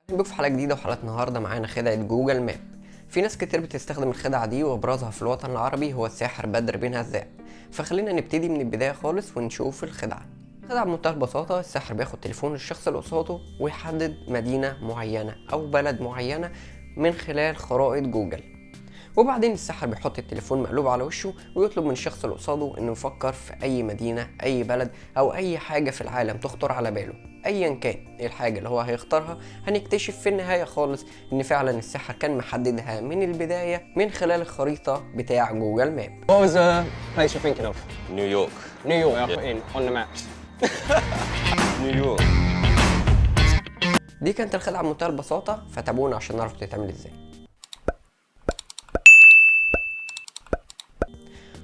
بيكم في حلقة جديدة، وحلقة النهاردة معانا خدعة جوجل ماب. في ناس كتير بتستخدم الخدعة دي، وابرزها في الوطن العربي هو الساحر بدر بن هزاع. فخلينا نبتدي من البداية خالص ونشوف الخدعة. الخدعة بمنتهى البساطة، الساحر بياخد تليفون الشخص اللي قصاده ويحدد مدينة معينة أو بلد معينة من خلال خرائط جوجل، وبعدين الساحر بيحط التليفون مقلوب على وشه ويطلب من الشخص اللي قصاده انه يفكر في اي مدينة، اي بلد، او اي حاجة في العالم تخطر على باله. ايا كان الحاجة اللي هو هيختارها، هنكتشف في النهاية خالص ان فعلا الساحر كان محددها من البداية من خلال الخريطة بتاع جوجل ماب. What was the place you're thinking of? New York. New York. I Yeah. put in on the maps. New York. دي كانت الخدعة بمنتهى البساطة، فتابعونا عشان نعرف تتعمل ازاي.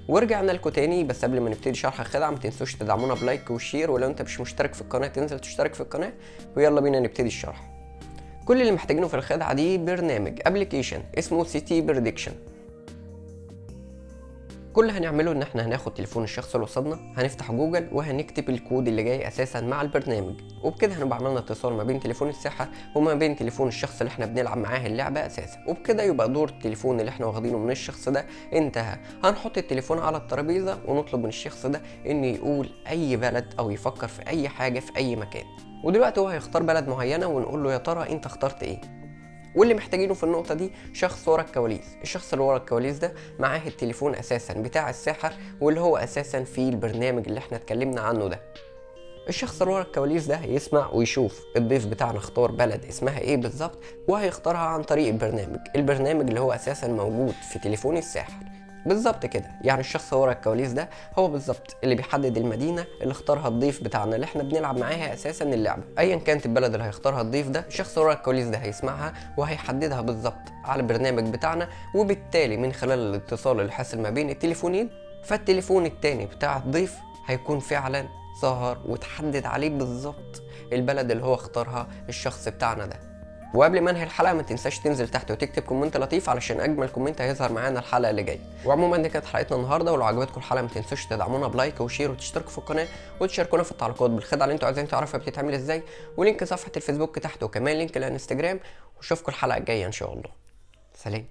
ورجعنا لكم تاني، بس قبل ما نبتدي شرح الخدعه ما تنسوش تدعمونا بلايك وشير، ولو انت مش مشترك في القناه تنزل تشترك في القناه. ويلا بينا نبتدي الشرح. كل اللي محتاجينه في الخدعه دي برنامج ابلكيشن اسمه سيتي بريدكشن. كل اللي هنعمله ان احنا هناخد تليفون الشخص اللي قصادنا، هنفتح جوجل وهنكتب الكود اللي جاي اساسا مع البرنامج، وبكده هنبقى عملنا اتصال ما بين تليفون الساحر وما بين تليفون الشخص اللي احنا بنلعب معاه اللعبه اساسا، وبكده يبقى دور التليفون اللي احنا واخدينه من الشخص ده انتهى. هنحط التليفون على الترابيزه ونطلب من الشخص ده انه يقول اي بلد او يفكر في اي حاجه في اي مكان، ودلوقتي هو هيختار بلد معينه ونقول له يا ترى انت اخترت ايه. واللي محتاجينه في النقطة دي شخص ورا الكواليس. الشخص اللي ورا الكواليس ده معاه التليفون اساسا بتاع الساحر، واللي هو اساسا في البرنامج اللي احنا اتكلمنا عنه ده. الشخص اللي ورا الكواليس ده هيسمع ويشوف الضيف بتاعنا اختار بلد اسمها ايه بالظبط، وهيختارها عن طريق البرنامج اللي هو اساسا موجود في تليفون الساحر بالظبط كده. يعني الشخص ورا الكواليس ده هو بالظبط اللي بيحدد المدينه اللي اختارها الضيف بتاعنا اللي احنا بنلعب معاها اساسا اللعبه. ايا كانت البلد اللي هيختارها الضيف ده، الشخص ورا الكواليس ده هيسمعها وهيحددها بالظبط على البرنامج بتاعنا، وبالتالي من خلال الاتصال اللي حاصل ما بين التليفونين، فالتليفون التاني بتاع الضيف هيكون فعلا ظهر وتحدد عليه بالظبط البلد اللي هو اختارها الشخص بتاعنا ده. وقبل ما انهي الحلقه ما تنساش تنزل تحت وتكتب كومنت لطيف علشان اجمل كومنت هيظهر معانا الحلقه اللي جايه. وعموما دي كانت حلقتنا النهارده، ولو عجبتكم الحلقه ما تنسوش تدعمونا بلايك وشير وتشتركوا في القناه وتشاركونا في التعليقات بالخدعه اللي انتوا عايزين تعرفها بتتعمل ازاي، ولينك صفحه الفيسبوك تحت وكمان لينك الانستجرام. واشوفكم الحلقه الجايه ان شاء الله. سلام.